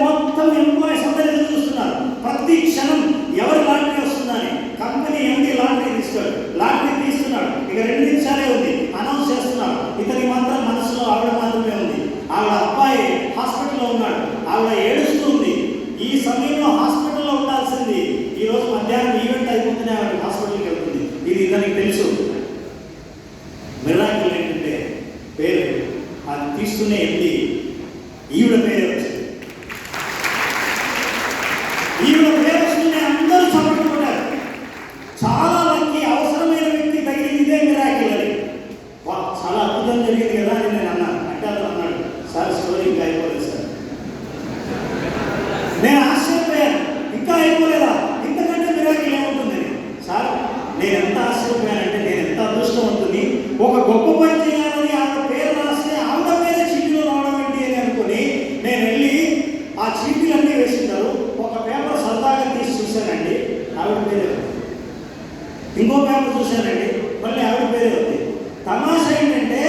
మొత్తం ఎంప్లాయీస్ అందరూ ఎదురు చూస్తున్నారు. ప్రతి క్షణం ఎవరు లాటరీ వస్తుందని. కంపెనీ ఎండి లాటరీ తీస్తాడు, లాటరీ తీస్తున్నాడు. ఇక 2 నిమిషాలే ఉంది, అనౌన్స్ చేస్తున్నాడు. ఇతని మాత్రం మనసులో ఆవిడ మాత్రమే ఉంది. ఆవిడ అబ్బాయి హాస్పిటల్లో ఉన్నాడు, ఆవిడ ఏడుస్తూ ఉంది. ఈ సమయంలో హాస్పిటల్లో ఉండాల్సింది ఈరోజు మధ్యాహ్నం ఈవెంట్ అయిపోతూనే ఆవిడ హాస్పిటల్కి వెళ్తుంది. ఇది ఇతనికి తెలుసు. మిరాకిల్ ఏంటంటే పేరు అది తీస్తూనే ఎండి ఈవిడ పేరు వచ్చింది. ఈవిడ పేరు వస్తూనే అందరూ చదువుకుంటారు. చాలా మంది అవసరమైన వ్యక్తి తగిలింది, ఇదే మిరాకిల్ అని. చాలా అద్భుతం జరిగింది కదా అని నేను అన్నాను. అంటే అతను అన్నాడు, సార్ స్టోరీ ఇంకా అయిపోలేదు సార్. నేను ఆశ్చర్యపోయాను, ఇంకా అయిపోలేదా, ఇంతకంటే మిరాకిల్ ఏముంటుంది సార్. నేను ఎంత ఆశ్చర్యపోయానంటే, నేను ఎంత అదృష్టవంతుని. ఒక గొప్ప పని చేయాలని ఆవిడ పేరు రాస్తే ఆవిడ పేరే చీటీలో రావడం ఏంటి అని అనుకుని నేను వెళ్ళి ఆ చీటీలన్నీ వేసింటారు. ఒక పేపర్ సరదాగా తీసి చూశానండి, ఆవిడ పేరే. ఇంకో పేపర్ చూశానండి, మళ్ళీ ఆవిడ పేరే ఉంది. తమాషా ఏంటంటే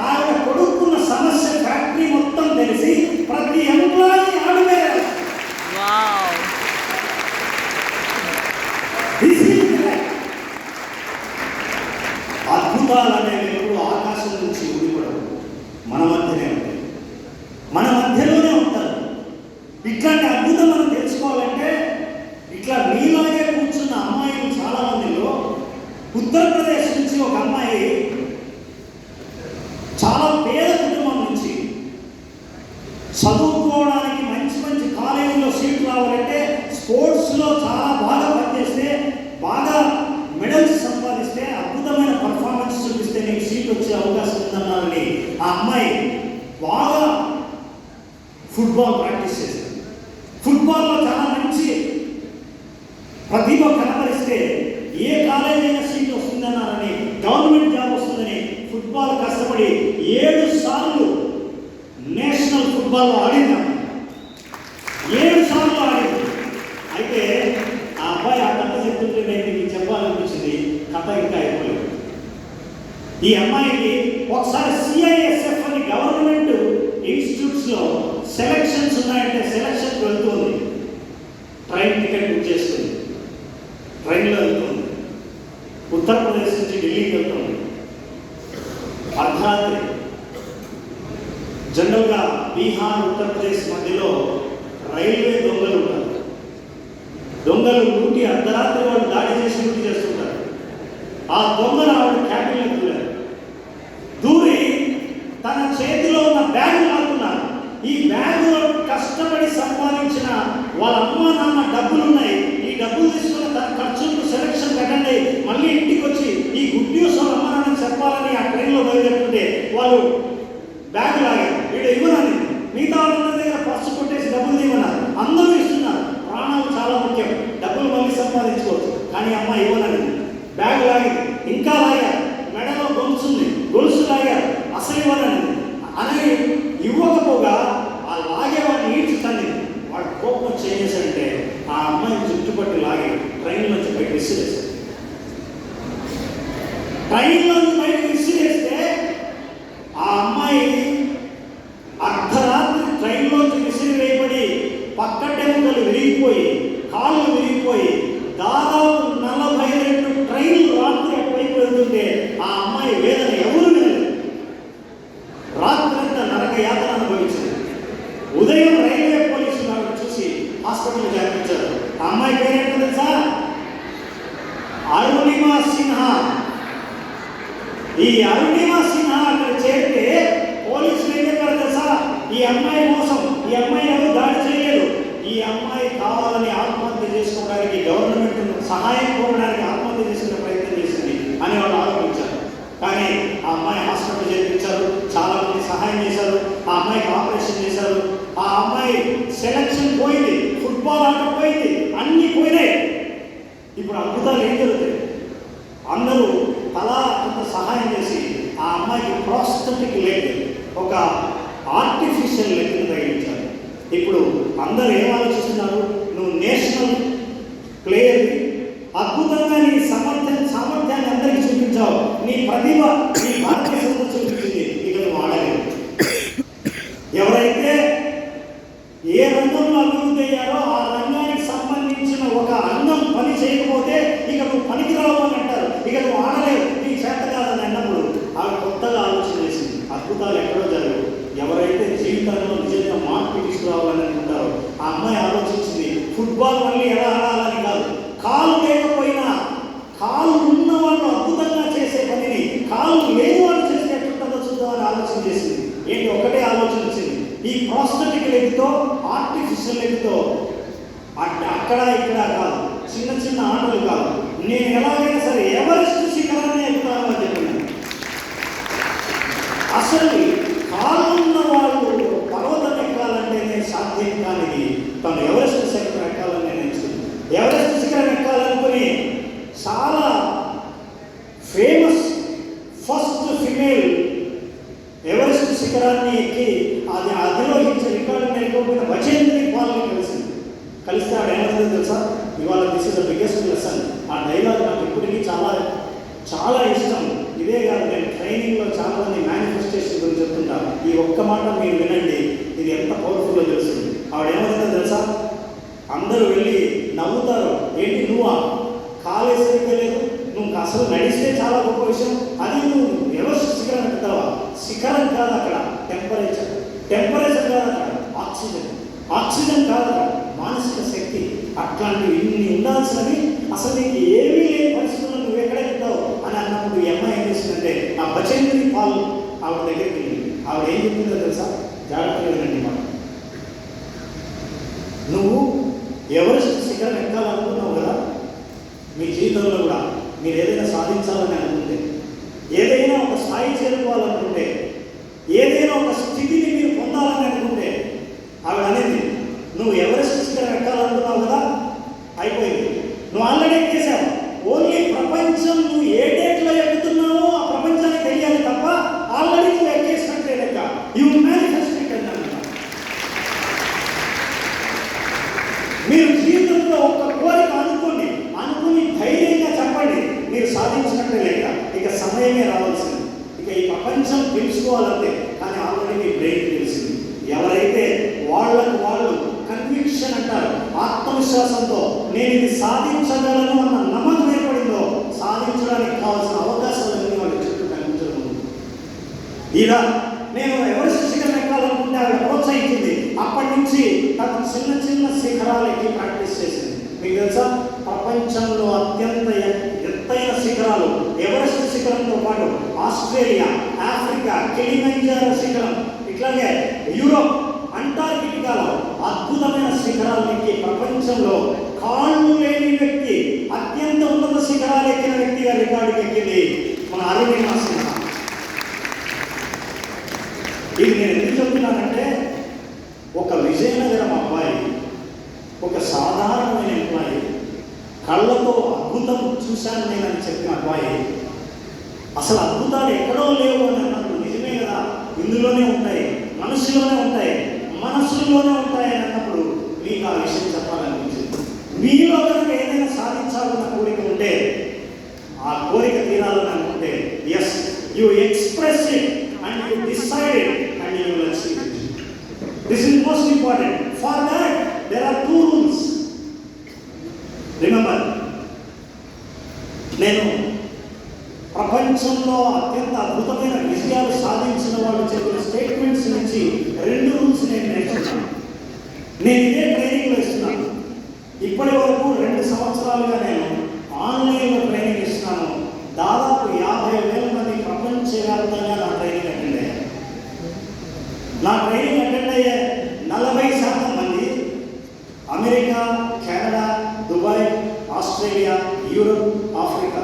ఆవిడ కొడుకున్న సమస్య ఫ్యాక్టరీ మొత్తం తెలిసి ప్రతి ఎంప్లాయీ ఆవిడ పేరే. అద్భుతాలు అనేవి ఎప్పుడు ఆకాశం నుంచి ఊడిపడవు, మన మధ్యనే ఉంటాయి, మన మధ్యలోనే ఉంటారు. ఇట్లాంటి అద్భుతం మనం తెలుసుకోవాలంటే ఇట్లా మీలాగే కూర్చున్న అమ్మాయిలు చాలా మందిలో ఉత్తరప్రదేశ్ నుంచి ఒక అమ్మాయి చాలా పేద కుటుంబం నుంచి చదువుకోవడానికి మంచి మంచి కాలేజీలో సీట్ రావాలంటే స్పోర్ట్స్లో చాలా బాగా పనిచేస్తే, బాగా మెడల్స్ సంపాదిస్తే, అద్భుతమైన పర్ఫార్మెన్స్ చూపిస్తే నీకు సీట్ వచ్చే అవకాశం ఉందన్నారని ఆ అమ్మాయి బాగా ఫుట్బాల్ ప్రాక్టీస్ చేసింది. ఫుట్బాల్లో చాలా మంచి ప్రతిభ కనబరిస్తే ఏ కాలేజ్ అయినా సీట్ వస్తుందన్నారని, గవర్నమెంట్ జాబ్ వస్తుందని ఫుట్బాల్ కష్టపడి 7 సార్లు నేషనల్ ఫుట్బాల్లో ఆడింది. 7 సార్లు ఆడింది. అయితే ఆ అబ్బాయి ఆ కథ చెప్తుంటే నేను మీకు చెప్పాలనిపించింది, కథ ఇంకా అయిపోలేదు. ఈ అమ్మాయికి ఒకసారి CISF అని గవర్నమెంట్ ఇన్స్టిట్యూట్స్లో సెలక్షన్స్ ఉన్నాయంటే సెలక్షన్కి వెళ్తుంది. ట్రైన్ టికెట్ బుక్ చేసుకుంది, ట్రైన్లో వెళ్తుంది. ఉత్తరప్రదేశ్ నుంచి ఢిల్లీకి వెళ్తుంది. అర్ధరాత్రి. జనరల్గా బీహార్ ఉత్తరప్రదేశ్ మధ్యలో రైల్వే దొంగలు ఉంటారు. దొంగలు లూటి అర్ధరాత్రి వాళ్ళు దాడి చేసి లూటి చేస్తుంటారు. ఆ దొంగలు ఆవిడ క్యాబిన్లో దూరారు. దూరి తన చేతిలో ఉన్న బ్యాగ్ లాక్కున్నారు. ఈ బ్యాగులో కష్టపడి సంపాదించిన వాళ్ళ అమ్మ నాన్న డబ్బులు ఉన్నాయి. ఈ డబ్బులు తీసుకుని తన ఖర్చులకు సెలక్షన్ పెట్టండి, మళ్ళీ ఇంటికి వచ్చి ఈ గుడ్ న్యూస్ వాళ్ళ అమ్మ నాన్నని చెప్పాలని ఆ ట్రైన్లో బయలుదేరుతుంటే వాళ్ళు బ్యాగ్ లాగారు. వీడు ఇవ్వనని, మిగతా వాళ్ళ దగ్గర పర్సు కొట్టేసి డబ్బులు ఇవ్వన్నారు. అందరూ ఇస్తున్నారు. ప్రాణాలు చాలా ముఖ్యం, డబ్బులు మళ్ళీ సంపాదించుకోవచ్చు. కానీ అమ్మ ఇవ్వనని బ్యాగ్ లాగింది. ఇంకా లాగారు. మెడలో గొలుసు లాగారు. అసలు ఇవ్వనని అని ఇవ్వకపోగా ఆ లాగేవాడిని ఈడ్చుతాను. వాడు కోపం చేసేసంటే ఆ అమ్మాయిని చుట్టుపట్టి లాగి ట్రైన్ నుంచి బయట విసిరేశారు. ట్రైన్లో బయట విసిరేస్తే ఆ అమ్మాయి అర్ధరాత్రి ట్రైన్లోంచి విసిరి వేయబడి పక్క టెంకలు విరిగిపోయి, కాళ్ళు విరిగిపోయి, దాదాపు 42 ట్రైన్లు రాత్రి అటువైపు వెళ్తుంటే ఆ అమ్మాయి వేదన ఎవరు వినలేదు. రాత్రంతా నరక యాతన అనుభవించింది. ఉదయం రైల్వే పోలీసులు ఆవిడ చూసి హాస్పిటల్ చేర్పించారు. ఆ అమ్మాయి పేరేంటో తెలుసా? అరుణిమా సిన్హా. ఈ అరుణిమా సిన్హా అక్కడ చేరితే పోలీసులు ఏం చెప్పారు తెలుసా? ఈ అమ్మాయి మోసం, ఈ అమ్మాయి ఎవరు దాడి చేయలేదు, ఈ అమ్మాయి కావాలని ఆత్మహత్య చేసుకోవడానికి గవర్నమెంట్ సహాయం కోరడానికి ఆత్మహత్య చేసుకునే ప్రయత్నం చేసింది అని వాళ్ళు ఆరోపించారు. కానీ ఆ అమ్మాయి హాస్పిటల్ చేర్పించారు, చాలా మంది సహాయం చేశారు, ఆ అమ్మాయికి ఆపరేషన్ చేశారు. ఆ అమ్మాయి సెలక్షన్ పోయింది, ఫుట్బాల్ ఆట పోయింది, అన్నీ పోయినాయి. ఇప్పుడు అద్భుతాలు ఏం జరుగుతాయి? అందరూ తలా కొంత సహాయం చేసి ఆ అమ్మాయికి ప్రాస్థెటిక్ లెగ్, ఒక ఆర్టిఫిషియల్ లెగ్ని తగిలించారు. ఇప్పుడు అందరూ ఏం ఆలోచిస్తున్నారు? నువ్వు నేషనల్ ప్లేయర్, అద్భుతంగా నీ సామర్థ్యాన్ని అందరికీ చూపించావు, నీ ప్రతిభ నీ భారతదేశంలో చూపించింది, ఇక నువ్వు ఆడలేదు. ఎవరైతే ఏ రంగంలో అభివృద్ధి అయ్యారో ఆ రంగానికి సంబంధించిన ఒక అంగం పని చేయకపోతే ఇక నువ్వు పనికిరావు అని అంటారు, ఇక నువ్వు ఆడలేవు, నీ చేత కాదని అన్నప్పుడు ఆవిడ కొత్తగా ఆలోచన చేసింది. అద్భుతాలు ఎక్కడో జరగవు. ఎవరైతే జీవితంలో నిజంగా మార్పు తీసుకురావాలని అనుకుంటారో ఆ అమ్మాయి ఆలోచించింది, ఫుట్బాల్ మళ్ళీ ఎలా ఆడాలని కాదు, కాలు లేకపోయినా కాలు ఉన్న వాళ్ళు అద్భుతంగా చేసే పనిని కాలు లేని వాళ్ళు చేస్తే ఎట్లుంటుందో చూద్దామని ఆలోచన చేసింది. ఏంటి ఒకటే ఆలోచన వచ్చింది, ఈ ప్రాస్థెటిక్ లెగ్తో ఆర్టిఫిషియల్ లెగ్తో అక్కడ ఇక్కడ కాదు, చిన్న చిన్న ఆటలు కాదు, నేను ఎలాగైనా సరే ఎవరెస్ట్ శిఖరాన్ని ఎక్కుతాను అని చెప్పినాను. అసలు కాలు ఉన్న వాళ్ళు పర్వతం ఎక్కాలంటేనే సాధ్యం కానిది తను ఎవరెస్ట్ శిఖరం ఎక్కాలని నిర్ణయించుకుంది. ఎవరెస్ట్ శిఖరం ఎక్కాలనుకుని చాలా ఫేమస్ ఫస్ట్ ఫిమేల్ ఎవరెస్ట్ శిఖరాన్ని ఎక్కి అది అధిరోహించే రికార్డు నేర్చుకోకపోయిన బచేంద్రి పాల్ని కలిస్తే ఆవిడ ఏమవుతుందో తెలుసా, ఇవాళ this is the biggest lesson. ఆ డైలాగ్ నాకు ఇప్పటికీ చాలా చాలా ఇష్టం. ఇదే కాదు, నేను ట్రైనింగ్లో చాలా మంది మేనిఫెస్టేషన్ గురించి చెప్తుంటాను. ఈ ఒక్క మాట మీరు వినండి, ఇది ఎంత పవర్ఫుల్లో తెలుస్తుంది. ఆవిడ ఏమవుతుందో తెలుసా, అందరూ వెళ్ళి నవ్వుతారు, ఏంటి నువ్వా కాలేసరిగా లేదు, నువ్వు అసలు నడిస్తే చాలా గొప్ప విషయం, అది నువ్వు ఎవరెస్ట్ శిఖరం ఎక్కుతావా? శిఖరం కాదు అక్కడ టెంపరేచర్, టెంపరేచర్ కాదు అక్కడ ఆక్సిజన్, ఆక్సిజన్ కాదు అక్కడ మానసిక శక్తి. అట్లాంటివి ఇన్ని ఉండాల్సినవి అసలు నీకు ఏమీ లేని పరిస్థితుల్లో నువ్వు ఎక్కడ ఎక్కుతావు అని అన్నప్పుడు ఈ అమ్మాయి ఏం చేసిందంటే ఆ బచేంద్రి పాల్ ఆవిడ దగ్గరికి వెళ్ళింది. ఆవిడ ఏం చెప్పిందో తెలుసా, జాగ్రత్తగా వినండి మాట, నువ్వు ఎవరెస్ట్ శిఖరం ఎక్కాలనుకున్నావు కదా, మీ జీవితంలో కూడా మీరు ఏదైనా సాధించాలని అనుకుంటే, ఏదైనా ఒక స్థాయి చేరుకోవాలనుకుంటే, ఏదైనా ఒక స్థితిని మీరు పొందాలని అనుకుంటే, ఆవిడ అనేది నువ్వు ఎవరెస్ట్ శిఖరం ఎక్కాలనుకున్నావు కదా, అయిపోయింది, నువ్వు ఆల్రెడీ ఎక్కేసావు. ఓన్లీ ప్రపంచం నువ్వు ఏ డేట్లో ఎక్కుతున్నావో ఆ ప్రపంచానికి తెలియాలి తప్ప ఆల్రెడీ నువ్వు ఎక్కేసినట్లే లెక్క. యూ మేనిఫెస్ట్ ఇట్ అన్నమాట. మీరు జీవితంలో ఒక కోరిక అనుకోండి, అనుకుని ధైర్యంగా చెప్పండి, మీరు సాధించినట్లే లెక్క. ఇక సమయమే రావాల్సింది, ఇక ఈ ప్రపంచం తెలుసుకోవాలంటే. కానీ ఆల్రెడీ మీ బ్రెయిన్ తెలిసింది. ఎవరైతే వాళ్ళకు వాళ్ళు కన్విక్షన్ అంటారు, ఆత్మవిశ్వాసంతో నేను ఇది సాధించగలను అన్న నమ్మకం ఏర్పడిందో సాధించడానికి కావాల్సిన అవకాశాలన్నీ వాళ్ళ చుట్టూ కనిపించడం. ఇలా నేను ఎవరెస్ట్ శిఖరం ఎక్కాలనుకుంటే ఆవిడ ప్రోత్సహించింది. అప్పటి నుంచి తను చిన్న చిన్న శిఖరాలకి ప్రాక్టీస్ చేసింది. మీకు తెలుసా, ప్రపంచంలో అత్యంత ఎత్తైన శిఖరాలు ఎవరెస్ట్ శిఖరంతో పాటు ఆస్ట్రేలియా, ఆఫ్రికా కిలిమంజారో శిఖరం, ఇట్లాగే యూరోప్ అంటార్కిటికాలో అద్భుతమైన శిఖరాలు ఎక్కి ప్రపంచంలో కాళ్ళు లేని వ్యక్తి, అత్యంత ఉన్నత శిఖరాలు ఎక్కిన వ్యక్తిగా రికార్డుకి ఎక్కింది మన అరుణిమా సిన్హా. ఇది నేను ఎందుకు చెప్తున్నానంటే, ఒక విజయనగరం అబ్బాయి, ఒక సాధారణమైన ఎంప్లాయీ, కళ్ళతో అద్భుతం చూశాను నేనని చెప్పిన అబ్బాయి అసలు అద్భుతాలు ఎక్కడో లేవు అని అన్నప్పుడు నిజమే కదా, ఇందులోనే ఉంటాయి, మనసులోనే ఉంటాయి, మనసులోనే ఉంటాయి అని అన్నప్పుడు మీకు ఆ విషయం చెప్పాలనిపించింది. మీలో కనుక ఏదైనా సాధించాలన్న కోరిక ఉంటే, ఆ కోరిక తీరాలని అనుకుంటే, as you express it and you decide it and you will achieve it. This is most important. For that there are 2 rules. Remember, నేను ప్రపంచంలో అత్యంత అద్భుతమైన విజయాలు సాధించిన వాళ్ళు చెప్పిన స్టేట్మెంట్స్ నుంచి 2 రూల్స్ నేను నేర్చుకున్నాను. నేను ఇదే ట్రైనింగ్లో ఇస్తున్నాను. ఇప్పటి వరకు 2 సంవత్సరాలుగా నేను ఆన్లైన్లో ట్రైనింగ్ ఇస్తున్నాను. దాదాపు 50,000 మంది ప్రపంచవ్యాప్తంగా నా ట్రైనింగ్ అటెండ్ అయ్యారు. నా ట్రైనింగ్ అటెండ్ అయ్యే 40% మంది America, Canada, Dubai, Australia, Europe, Africa,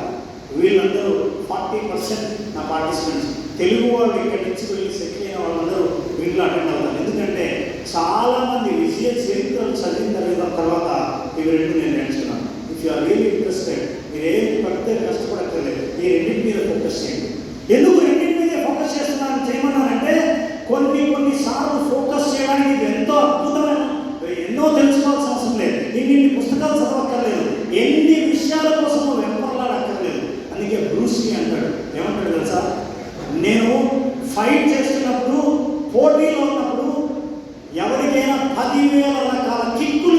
వీళ్ళందరూ 40% నా పార్టిసిపెంట్స్. తెలుగు వాళ్ళు ఇక్కడి నుంచి వెళ్ళి సెటిల్ అయిన వాళ్ళందరూ వీళ్ళు అటెండ్ అవుతారు. ఎందుకంటే చాలామంది విజయ చరిత్రలు చదివిన తర్వాత ఇవి 2 నేను నేర్చుకున్నాను. If you are really interested, మీరు ఏం పడితే కష్టపడక్కర్లేదు, ఈ 2 మీద ఫోకస్ చేయండి. ఎందుకు 2 మీదే ఫోకస్ చేస్తున్నాను చేయమన్నానంటే, కొన్నిసార్లు ఫోకస్ చేయడానికి ఎంతో అద్భుతమైన ఎన్నో తెలుసుకోవాల్సిన అవసరం లేదు, ఇన్ని పుస్తకాలు చదవక్కర్లేదు, ఎన్ని విషయాల కోసం వెంపర్లాడక్కర్లేదు. అందుకే బ్రూస్లీ అంటాడు, ఏమంటాడు తెలుసా, నేను ఫైట్ చేస్తున్నప్పుడు, పోటీలో ఉన్నప్పుడు ఎవరికైనా 10,000 రకాల కిక్కులు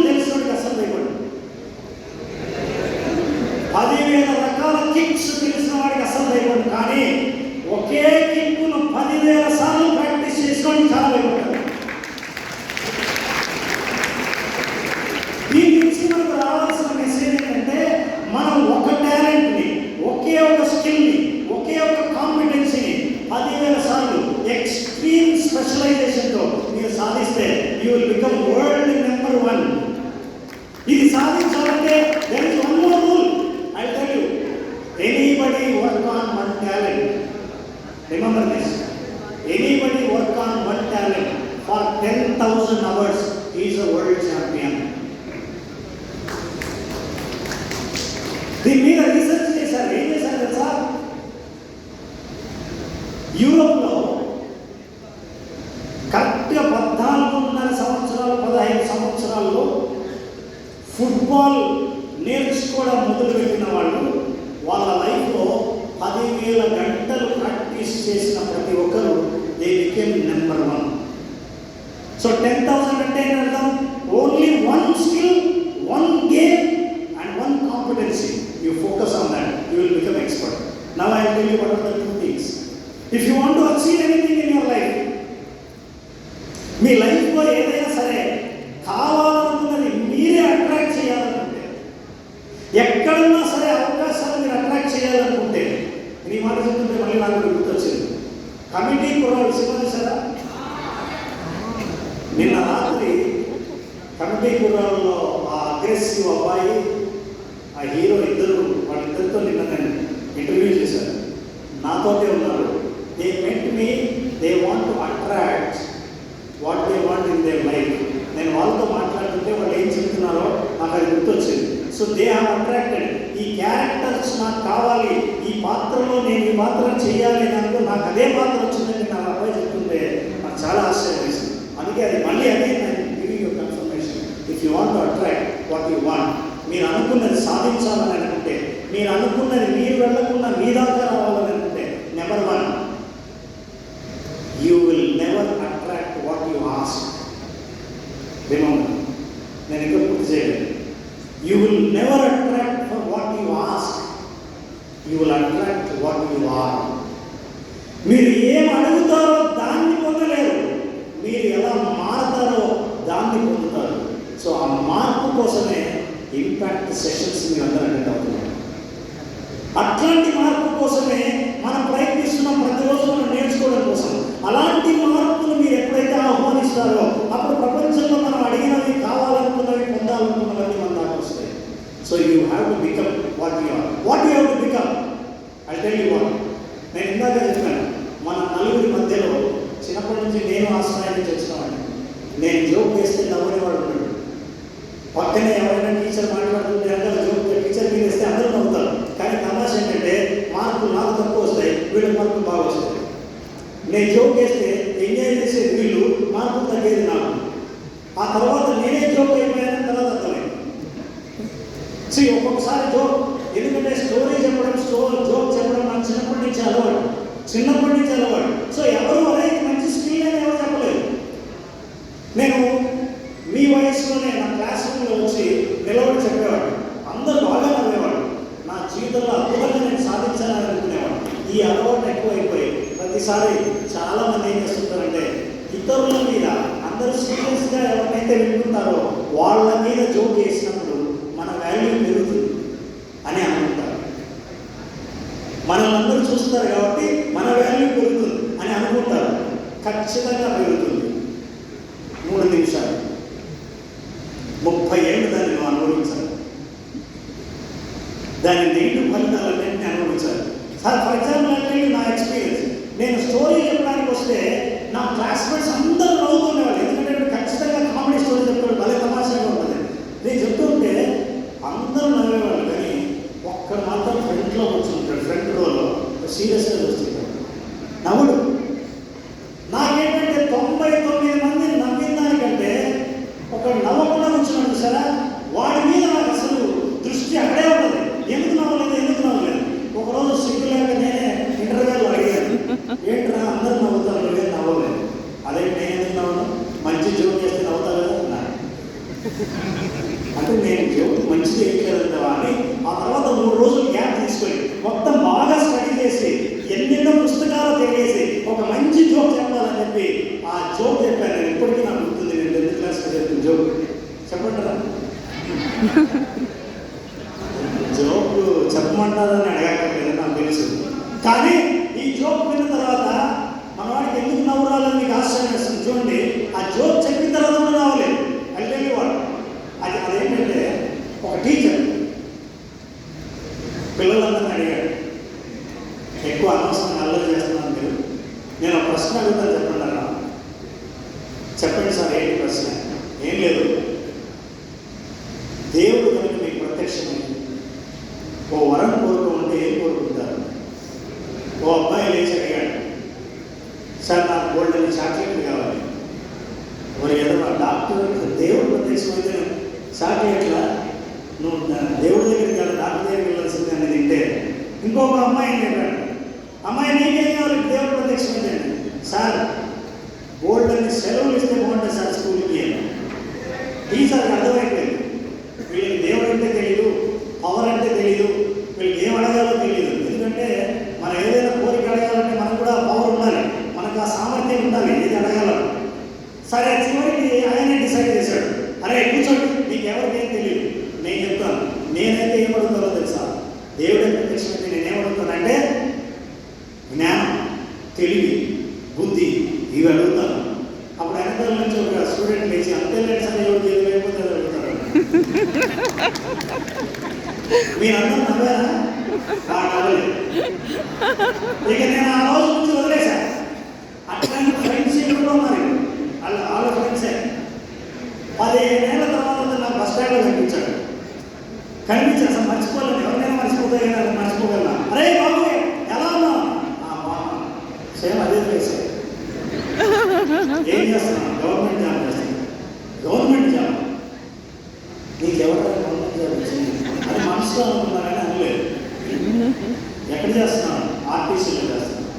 దీని మీద రీసెర్చ్ చేశారు. ఏం చేశారు తెలుసా? యూరోప్లో కరెక్ట్గా 14.5 సంవత్సరాలు 15 సంవత్సరాల్లో ఫుట్బాల్ నేర్చుకోవడం మొదలుపెట్టిన వాళ్ళు వాళ్ళ లైఫ్లో 10,000 గంటలు ప్రాక్టీస్ చేసిన ప్రతి ఒక్కరు దే బికేమ్ నెంబర్ 1. సో 10,000 అంటే ఏంటంటాం? Only 1 skill, 1 game and 1 competency. You focus on that, you will become expert. Now I will tell you what are the 2 things. If you want to achieve anything in your life, మీ లైఫ్లో ఏదైనా సరే కావాలనుకున్నది మీరే attract చేయాలనుకుంటే, ఎక్కడున్నా సరే అవకాశాలు మీరు attract చేయాలనుకుంటే, ఈ మాట చెప్తుంటే మళ్ళీ నాకు గుర్తొచ్చింది. కమిటీ కుర్రాడు సినిమా చూసారా? నిన్న రాత్రి కమిటీ కుర్రాడులో ఆ అగ్రెసివ్ అబ్బాయి, ఆ హీరో ఇద్దరు, వాళ్ళిద్దరితో నిన్న నేను ఇంటర్వ్యూ చేశాను. నాతోటే ఉన్నారు. They meant me, they want to attract what they want in their life. నేను వాళ్ళతో మాట్లాడుతుంటే వాళ్ళు ఏం చెప్తున్నారో నాకు అది గుర్తొచ్చింది. So they have attracted. ఈ క్యారెక్టర్స్ నాకు కావాలి, ఈ పాత్రలో నేను ఈ పాత్ర చేయాలి అనుకో, నాకు అదే పాత్ర వచ్చిందని నా అబ్బాయి చెప్తుంటే నాకు చాలా ఆశ్చర్యం వేసింది. అందుకే అది మళ్ళీ అదే నేను giving you confirmation. If you want to attract what you want, మీరు అనుకున్నది సాధించాలని అనుకుంటే, మీరు అనుకున్నది మీరు వెళ్ళకుండా మీ దాకా రావాలని అనుకుంటే, number 1, you will never attract what you ask. Remember, నేను ఇంకా పూర్తి చేయలేదు. You will never attract for what you ask. You will attract what you are. మీరు ఏం అడుగుతారో దాన్ని పొందలేరు, మీరు ఎలా మారుతారో దాన్ని పొందుతారు. సో ఆ మార్పు కోసమే ఇంపాక్ట్ సెషన్స్ మీరు అందరూ అటెండ్ అవుతున్నారు. అట్లాంటి మార్పు కోసమే మనం ప్రయత్నిస్తున్నాం ప్రతిరోజు మనం నేర్చుకోవడం కోసం. అలాంటి మార్పులు మీరు ఎప్పుడైతే ఆహ్వానిస్తారో అప్పుడు ప్రపంచంలో మనం అడిగినవి, కావాలనుకున్నవి, పొందాలనుకున్నవన్నీ మన దాకా వస్తాయి. So you have to become what you are. What you have to become, I tell you what. నేను ఇందాక చెప్పాను, మన నలుగురి మధ్యలో చిన్నప్పటి నుంచి నేను ఆశ్రయం నుంచి వచ్చినామండి. నేను జోక్ వేస్తే నవ్వునేవాడు ఉన్నాడు. పక్కనే ఎవరైనా టీచర్ మాట్లాడుతుంటే అందరూ జోక్ టీచర్ మీద వేస్తే అందరూ నవ్వుతారు. కానీ తమాష ఏంటంటే మార్కులు నాకు తక్కువ వస్తాయి, వీళ్ళ మార్కులు బాగా వస్తాయి. నేను జోక్ వేస్తే ఎంజాయ్ చేసే వీళ్ళు, మార్కులు తగ్గేది నాకు. ఆ తర్వాత నేనే జోక్ అయిపోయానని తర్వాత అర్థమైంది. సో ఒక్కొక్కసారి జోక్, ఎందుకంటే స్టోరీ చెప్పడం, జోక్ చెప్పడం నాకు చిన్నప్పటి నుంచి అలవాటు. సో ఎవరు అదే మంచి స్కిల్ అని ఎవరు చెప్పలేదు. నేను మీ వయసులోనే నా క్లాస్ రూమ్లో వచ్చి నిలబడి చెప్పేవాడు, అందరూ బాగా నవ్వేవాడు. నా జీవితంలో అద్భుతంగా నేను సాధించాలని అనుకునేవాడు. ఈ అలవాటు ఎక్కువైపోయి ప్రతిసారి చాలామంది ఏం చేస్తుంటారంటే ఇతరుల మీద, అందరూ సీరియస్గా ఎవరినైతే వింటుంటారో వాళ్ళ మీద జోక్ వేసినప్పుడు మన వాల్యూ పెరుగుతుంది అని అనుకుంటారు. మనల్ని అందరూ చూస్తారు కాబట్టి మన వాల్యూ పెరుగుతుంది అని అనుకుంటారు. ఖచ్చితంగా పెరుగుతుంది. 3 నిమిషాలు 30 ఏళ్ళు దాన్ని నువ్వు అనుభవించాలి. దాని నెగిటివ్ ఫలితాలన్నింటినీ అనుభవించాలి. సార్ ఫర్ ఎగ్జాంపుల్ అంటే నా ఎక్స్పీరియన్స్, నేను స్టోరీ చెప్పడానికి వస్తే నా క్లాస్మేట్స్ అందరూ నవ్వుతుండేవాళ్ళు. ఎందుకంటే నేను ఖచ్చితంగా కామెడీ స్టోరీ చెప్తాడు, భలే తమాషాగా ఉంటుంది. నేను చెప్తుంటే అందరూ నవ్వేవాళ్ళు. కానీ ఒక్కడు మాత్రం ఫ్రంట్లో కూర్చుంటాడు, ఫ్రంట్ రోలో సీరియస్గా చూస్తుంటాడు, నవ్వుడు. నాకేంటంటే 99 మంది నవ్విన దానికంటే ఒక నవ్వకుండా కూర్చున్నాడు సరే, వాడి మీద నాకు అసలు దృష్టి అక్కడే ఉంటుంది. ఎందుకు నవ్వలేదు. ఒకరోజు సిగ్గు లేక నేనే ఇంటర్వ్యూలో అడిగాను, ఏంట్రా అందరూ నవ్వుతారు, నువ్వే నవ్వలేదు. అదే నేను ఎందుకు నవ్వను, మంచి జోక్ చేస్తే నవ్వుతారు కదా అన్నారు. అంటే నేను జోక్ మంచిది ఏం లేదంటావా అని ఆ తర్వాత 3 రోజులు గ్యాప్ తీసుకొని మొత్తం బాగా స్టడీ చేసి ఎన్నెన్నో పుస్తకాలు తెలియజేసి ఒక మంచి జోక్ చెప్పాలని చెప్పి ఆ జోక్ చెప్పాను. నేను ఇప్పటికీ నాకు గుర్తుంది. నేను 10th క్లాస్లో చెప్పిన జోక్ చెప్పంటారా? జోక్ చెప్పమంటారని అడగట్లేదు, నాకు తెలుసు. కానీ ఈ జోక్ విన్న తర్వాత మన వాడికి ఎందుకు నవ్వు రాలని మీకు ఆశ్చర్యం వేస్తుంది. చూడండి, ఆ జోక్ చెప్పిన తర్వాత కూడా రావలేదు. అంటే వాడు అదేంటంటే ఒక టీచర్ పిల్లలందరినీ అడిగాడు, ఎక్కువ అనవసరంగా అల్లరి చేస్తున్నాను మీరు, నేను ఒక ప్రశ్న అడుగుతాను చెప్పండి అన్నా. చెప్పండి సార్, ఏంటి ప్రశ్న? ఏం లేదు, దేవుడు కనుక మీకు ప్రత్యక్షమై ఓ ఏం కోరుకుంటారు? ఓ అబ్బాయి లేచి అడిగాడు, సార్ నాకు గోల్డెన్ చాక్లెట్లు కావాలి. మరి ఏదో డాక్టర్ దేవుడు ప్రత్యక్షమైతే చాక్లెట్లా, నువ్వు దేవుడి దగ్గరికి కాదు డాక్టర్ దగ్గరికి వెళ్ళాల్సింది అని తింటే. ఇంకొక అమ్మాయిని చెప్పాడు, అమ్మాయి నీకేం కావాలి దేవుడు ప్రత్యక్షమైతే? సార్ గోల్డెన్ సెలవులు ఇస్తే బాగుంటుంది సార్ స్కూల్కి అని. టీచర్కి అర్థమైపోయింది, వీళ్ళకి దేవుడు అంటే తెలియదు, పవర్ అంటే తెలియదు, వీళ్ళకి ఏం అడగాలో తెలియదు. ఎందుకంటే మనం ఏదైనా కోరిక అడగాలంటే మనకు కూడా పవర్ ఉండాలి, మనకు ఆ సామర్థ్యం ఉండాలి ఏది అడగాలని. సరే చివరికి ఆయనే డిసైడ్ చేశాడు, అరే కూర్చోండి, నీకు ఎవరికేం తెలియదు, నేను చెప్తాను. నేనైతే ఏమడుగుతానో తెలుసా? దేవుడు ప్రత్యక్షమైతే నేనేమడుగుతానంటే జ్ఞానం, తెలివి, బుద్ధి ఇవి అడుగుతాను. అప్పుడు వెనకాల నుంచి ఒక స్టూడెంట్ లేచి అంతే లేదు సార్ ఎవరు లేకపోతే అడుగుతారు. మీరందరూ నవ్వారా? నవ్వలేదు. ఇక నేను ఆ రోజు నుంచి వదిలేశాను. అట్లాంటి ఫ్రెండ్షిప్ కూడా మరి వాళ్ళ ఫ్రెండ్సే. 15 ఏళ్ళ తర్వాత నాకు బస్ స్టాండ్లో కనిపించాడు. అసలు మర్చిపోలేదు, ఎవరికైనా మర్చిపోతాయి కానీ అది మర్చిపోగలనా? అరే బాబు ఎలా ఉన్నావు? సేమ్ అదే చేశాను. ఏం చేస్తున్నాను? గవర్నమెంట్ జాబ్ చేస్తాను. గవర్నమెంట్ జాబ్ నీకు ఎవరైనా గవర్నమెంట్ జాబ్ వచ్చింది అది మనసులో అనుకున్నారని అనలేదు. ఎక్కడ చేస్తున్నాను? ఆర్టీసీలో చేస్తున్నాను.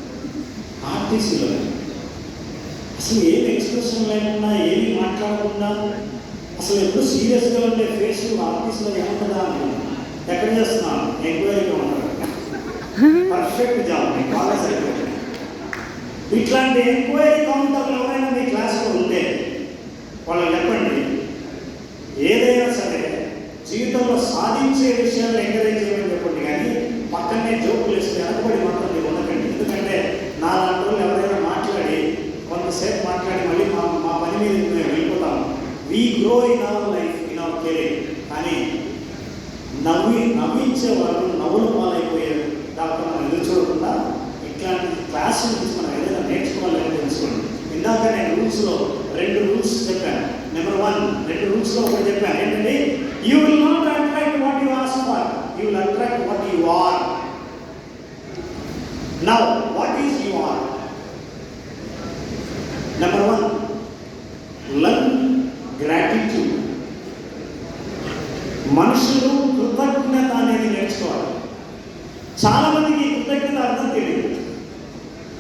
ఆర్టీసీలో అసలు ఏమి ఎక్స్ప్రెషన్ లేకుండా ఏమి మాట్లాడకుండా అసలు ఎప్పుడు సీరియస్గా ఉండే ఫేస్ ఆఫీస్లో ఏముంటుందా అని. ఎక్కడ చేస్తున్నాను? ఎంక్వైరీగా ఉంటాను. పర్ఫెక్ట్ జాబ్, మీకు బాగా సరిపోతుంది. ఇట్లాంటి ఎంక్వైరీ కౌంటర్లు ఎవరైనా మీ క్లాస్లో ఉంటే వాళ్ళకి చెప్పండి, ఏదైనా సరే జీవితంలో సాధించే విషయాలు ఎంకరేజ్ చేయమని చెప్పండి, కానీ పక్కనే జోకులు వేస్తే వెనకబడి మాత్రం మీరు ఉండకండి. ఎందుకంటే నా లాంటి వాళ్ళు ఎవరైనా మాట్లాడి కొంతసేపు మాట్లాడి మళ్ళీ మా పని మీద మేము వెళ్ళిపోతాము. We grow in our life, in our career. కానీ నవ్వించేవాళ్ళు నవ్వులు పాలైపోయారు దాకా మనం ఎదురు చూడకుండా ఇట్లాంటి క్లాసుల నుంచి మనం ఏదైనా నేర్చుకోవాలని తెలుసుకోండి. ఇందాక నేను రూల్స్లో 2 రూల్స్ చెప్పాను. నెంబర్ 1, 2 రూల్స్లో ఒకటి చెప్పాను ఏంటంటే, you will not attract what you ask for, you will attract what you are. Now what is you are? Number 1, learn gratitude. మనుషులు కృతజ్ఞత అనేది నేర్చుకోవాలి. చాలా మందికి కృతజ్ఞత అర్థం తెలియదు.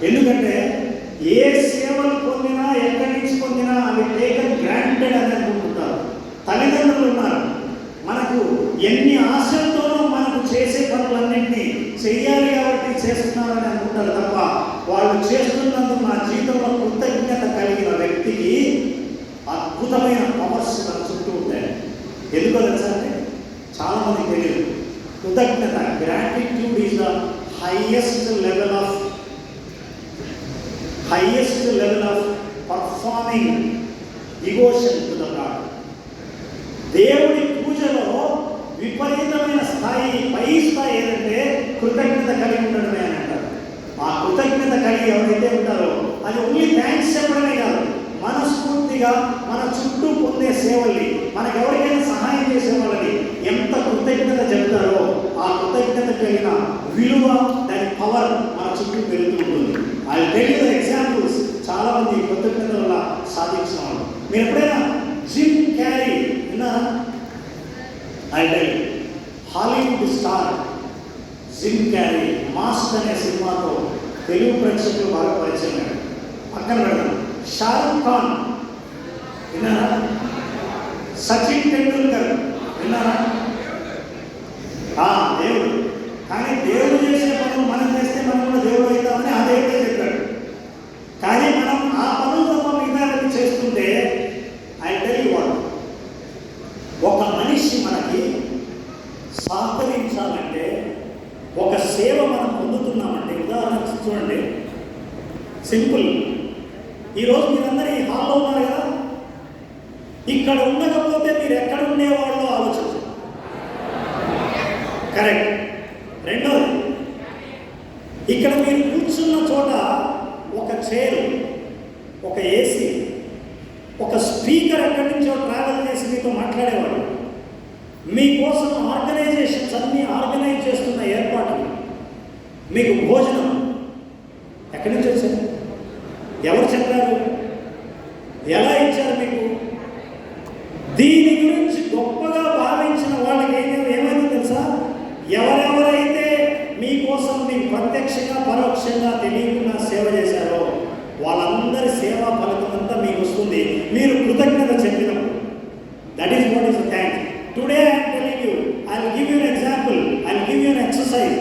ఎందుకంటే ఏ సేవలు పొందినా ఎక్కడి నుంచి పొందినా అవి టేకన్ గ్రాంటెడ్ అని అనుకుంటుంటారు. తల్లిదండ్రులు ఉన్నారు, మనకు ఎన్ని ఆశలతోనో మనకు చేసే పనులన్నింటినీ చెయ్యాలి కాబట్టి చేస్తున్నారని అనుకుంటారు తప్ప వాళ్ళు చేస్తున్నందుకు నా జీవితంలో కృతజ్ఞత కలిగిన వ్యక్తికి అద్భుతమైన పవర్స్ మన చుట్టూ ఉంటాయి. ఎందుకో తెలుసా అంటే చాలామందికి తెలియదు. కృతజ్ఞత, gratitude is the highest level of performing devotion to the God. దేవుడి పూజలో విపరీతమైన స్థాయి, పై స్థాయి ఏదంటే కృతజ్ఞత కలిగి ఉండడమే అని అంటారు. ఆ కృతజ్ఞత కలిగి ఎవరైతే ఉంటారో అది ఓన్లీ థ్యాంక్స్ చెప్పడమే కాదు, మనస్ఫూర్తిగా మన చుట్టూ పొందే సేవల్ని, మనకు ఎవరికైనా సహాయం చేసే వాళ్ళని ఎంత కృతజ్ఞత చెప్తారో ఆ కృతజ్ఞత కలిగిన విలువ, దాని పవర్ మన చుట్టూ పెరుగుతూ ఉంటుంది. I tell you the examples. చాలా మంది కృతజ్ఞత వల్ల సాధించిన వాళ్ళు. మీరు ఎప్పుడైనా జిమ్ క్యారీ విన్నారా? I tell you, Hollywood star Jim Carrey mask అనే సినిమాతో తెలుగు ప్రేక్షకులు బాగా పరిచయం. పక్కన పెడతాం. షారుఖ్ ఖాన్ విన్నారా? సచిన్ టెండూల్కర్ విన్నారా? దేవుడు. కానీ దేవుడు చేసే పనులు మనం చేస్తే మనం కూడా దేవుడు అవుతామని ఆ దేవుడే చెప్పాడు. కానీ మనం ఆ పనులు తప్ప మిగతా చేస్తుంటే ఐ టెల్ యు వాట్, ఒక మనిషి మనకి సహకరించాలంటే, ఒక సేవ మనం పొందుతున్నామంటే, ఉదాహరణ చూడండి, సింపుల్. ఈరోజు మీరందరూ ఈ హాల్లో ఉన్నారు కదా, ఇక్కడ ఉండకపోతే మీరు ఎక్కడ ఉండేవాళ్ళో ఆలోచించండి. కరెక్ట్. రెండోది, ఇక్కడ మీరు కూర్చున్న చోట ఒక చైర్, ఒక ఏసీ, ఒక స్పీకర్ ఎక్కడి నుంచో ట్రావెల్ చేసి మీతో మాట్లాడేవాడు. మీకోసం ఆర్గనైజేషన్స్ అన్నీ ఆర్గనైజ్ చేస్తున్న ఏర్పాట్లు, మీకు భోజనం ఎక్కడి నుంచి వచ్చారు? ఎవరు చెప్పారు? ఎలా ఇచ్చారు మీకు? దీని గురించి గొప్పగా భావించిన వాళ్ళకి ఏమైందో తెలుసా? ఎవరెవరైతే మీకోసం మీకు ప్రత్యక్షంగా పరోక్షంగా తెలియకుండా సేవ చేశారో వాళ్ళందరి సేవా ఫలితం అంతా మీకు వస్తుంది మీరు కృతజ్ఞత చెప్పినప్పుడు. That is what is thank. Today I'm telling you, I will give you an example, I will give you N exercise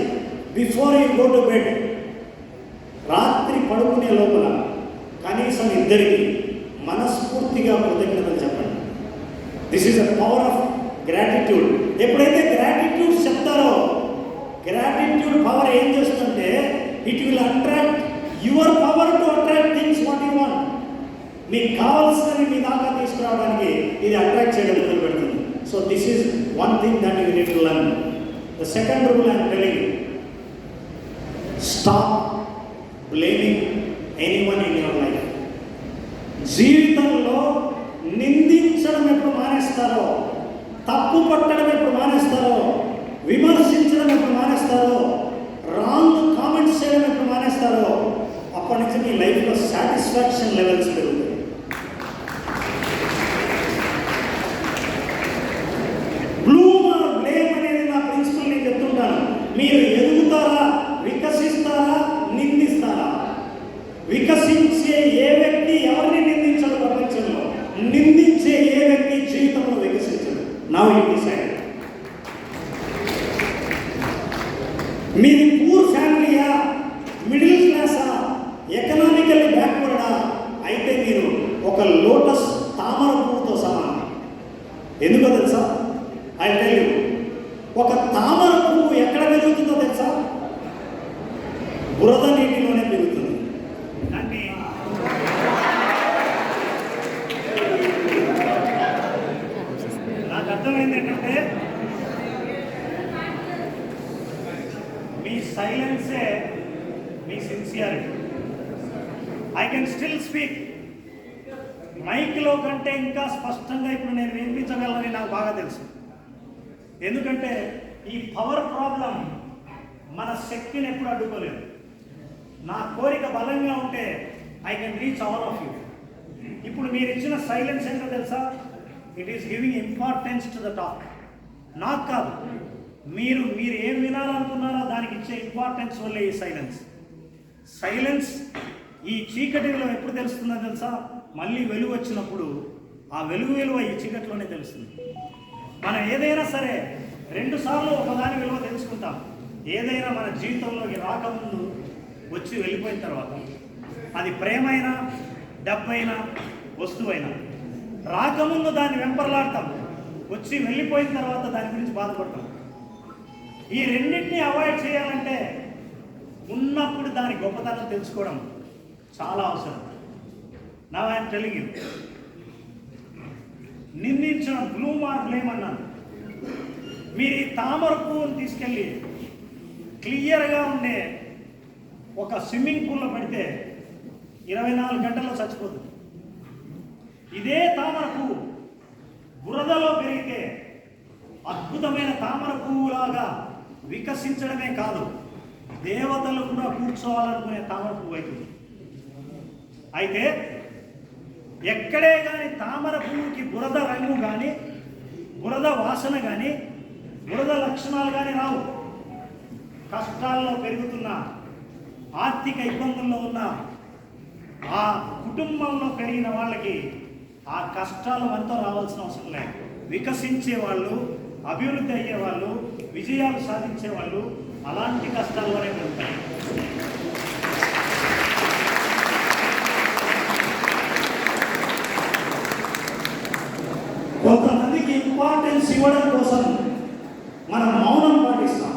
before you go to bed. రాత్రి పడుకునే లోపల కనీసం ఇద్దరికి మనస్ఫూర్తిగా కృతజ్ఞతలు చెప్పండి. This is the power of gratitude. ఎప్పుడైతే gratitude చెప్తారో, గ్రాటిట్యూడ్ పవర్ ఏం చేస్తుందంటే it will attract your power to attract things what you want. మీకు కావాల్సినవి మీ దాకా తీసుకురావడానికి ఇది అట్రాక్ట్ చేయడం మొదలు పెడుతుంది. So this is one thing that you need to learn. The second rule I'm telling you, stop blaming anyone in your life. జీవితంలో నిందించడం ఎప్పుడు మానేస్తారో, తప్పు పట్టడం ఎప్పుడు మానేస్తారో, విమర్శించడం ఎప్పుడు మానేస్తారో, రాంగ్ కామెంట్స్ చేయడం ఎప్పుడు మానేస్తారో అప్పటి నుంచి మీ లైఫ్లో సాటిస్ఫాక్షన్ లెవెల్స్ పెరుగుతాయి. బ్లూమ్ ఆర్ బ్లేమ్ అనేది నా ప్రిన్సిపల్ నేను చెప్తుంటాను. మీరు ఎదుగుతారా, వికసిస్తారా, నిందిస్తారా? వికసించే ఏ వ్యక్తి ఎవరిని నిందించడు ప్రపంచంలో? నిందించే ఏ వ్యక్తి జీవితంలో వికసించడు. Now you decide. మీది పూర్ ఫ్యామిలీయా, మిడిల్ క్లాసా, ఎకనామికల్లీ బ్యాక్వర్డా? అయితే మీరు ఒక లోటస్ తామర పువ్వుతో సమానం. ఎందుకో తెలుసా? ఐ టెల్ యు, ఒక తామర పువ్వు ఎక్కడ పెరుగుతుందో తెలుసా? బురద నీటిలోనే పెరుగుతుంది. నాకు అర్థమైంది ఏంటంటే మీ సైలెన్సే మీ sincerity. I can still speak. మైక్లో కంటే ఇంకా స్పష్టంగా ఇప్పుడు నేను వినిపించగలనని నాకు బాగా తెలుసు. ఎందుకంటే ఈ పవర్ ప్రాబ్లం మన శక్తిని ఎప్పుడు అడ్డుకోలేదు. నా కోరిక బలంగా ఉంటే I can reach all of you. ఇప్పుడు మీరు ఇచ్చిన సైలెన్స్ ఏంటో తెలుసా? It is giving importance to the talk. నాకు కాదు, మీరు ఏం వినాలనుకున్నారో దానికి ఇచ్చే ఇంపార్టెన్స్ వల్లే ఈ సైలెన్స్. సైలెన్స్ ఈ చీకటిలో ఎప్పుడు తెలుస్తుందో తెలుసా? మళ్ళీ వెలుగు వచ్చినప్పుడు ఆ వెలుగు విలువ ఈ చీకటిలోనే తెలుస్తుంది. మనం ఏదైనా సరే 2 సార్లు ఒకదాని విలువ తెలుసుకుంటాం. ఏదైనా మన జీవితంలోకి రాకముందు వచ్చి వెళ్ళిపోయిన తర్వాత, అది ప్రేమైనా, డబ్బైనా, వస్తువైనా, రాకముందు దాన్ని వెంపర్లాడతాం, వచ్చి వెళ్ళిపోయిన తర్వాత దాని గురించి బాధపడతాం. ఈ రెండింటినీ అవాయిడ్ చేయాలంటే ఉన్నప్పుడు దాని గొప్పతనం తెలుసుకోవడం చాలా అవసరం. నౌ ఐఎమ్ టెల్లింగ్ యూ, నిందించడం, బ్లూమ్ ఆర్ బ్లేమ్ అన్నాను. మీరు ఈ తామర పువ్వును తీసుకెళ్ళి క్లియర్గా ఉండే ఒక స్విమ్మింగ్ పూల్లో పెడితే 24 గంటల్లో చచ్చిపోతుంది. ఇదే తామర పువ్వు బురదలో పెరిగితే అద్భుతమైన తామర పువ్వులాగా వికసించడమే కాదు, దేవతలు కూడా కూర్చోవాలనుకునే తామర పువ్వు అవుతుంది. అయితే ఎక్కడే కానీ తామర పువ్వుకి బురద రంగు కానీ, బురద వాసన కానీ, బురద లక్షణాలు కానీ రావు. కష్టాల్లో పెరుగుతున్న, ఆర్థిక ఇబ్బందుల్లో ఉన్న ఆ కుటుంబంలో పెరిగిన వాళ్ళకి ఆ కష్టాలు అంతా రావాల్సిన అవసరం లేదు. వికసించే వాళ్ళు, అభివృద్ధి అయ్యే వాళ్ళు, విజయాలు సాధించే వాళ్ళు అలాంటి కష్టాల్లోనే పెరుగుతారు. కొంతమందికి ఇంపార్టెన్స్ ఇవ్వడం కోసం మనం మౌనం పాటిస్తాం.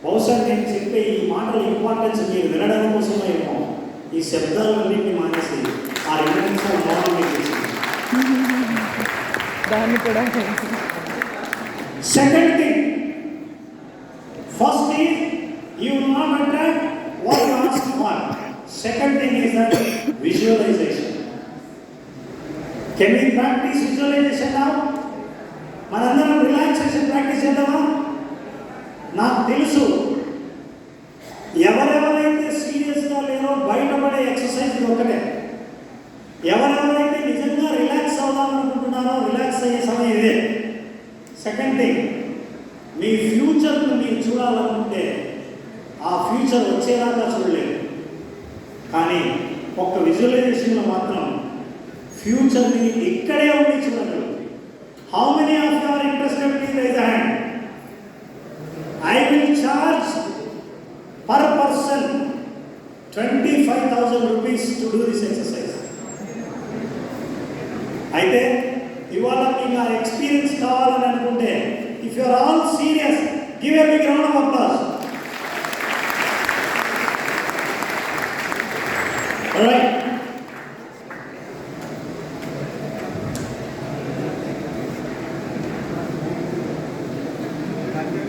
బహుశా నేను చెప్పే ఈ మాటల ఇంపార్టెన్స్ మీరు వినడం కోసమేమో ఈ శబ్దాలన్నింటినీ మానేసి ఆ 2 నిమిషాలు మౌనం చేసి దాన్ని కూడా. Second thing, first is you will not attract what you ask for. Second thing is that visualization. Can we practice visualization now? మనందరం రిలాక్సేషన్ ప్రాక్టీస్ చేద్దామా? నాకు తెలుసు ఎక్సర్సైజ్ ఇది ఒకటే. ఎవరెవరైతే నిజంగా రిలాక్స్ అవుదామనుకుంటున్నారో రిలాక్స్ అయ్యే సమయం ఇదే. సెకండ్ థింగ్, మీ ఫ్యూచర్ను మీరు చూడాలనుకుంటే ఆ ఫ్యూచర్ వచ్చేలాగా చూడలేదు, కానీ ఒక్క విజువలైజేషన్లో మాత్రం ఫ్యూచర్ని ఇక్కడే ఉండి చూడగలరు. How many of you are interested? Please raise the hand. I will charge per person 25,000 rupees to do this exercise. అయితే ఇవాళ మీకు ఆ ఎక్స్పీరియన్స్ కావాలని అనుకుంటే, if you are all serious, give a big round of applause. Alright,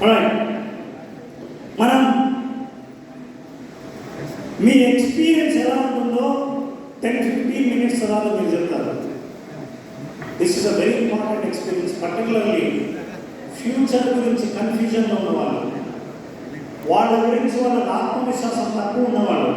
alright, మనం మీ experience ఎలా ఉంటుందో 10-15 minutes తర్వాత మీరు చెప్తారు. This is a very important experience, particularly future గురించి కన్ఫ్యూజన్లో ఉన్నవాళ్ళు, వాళ్ళ గురించి వాళ్ళ ఆత్మవిశ్వాసం తక్కువ ఉన్నవాళ్ళు,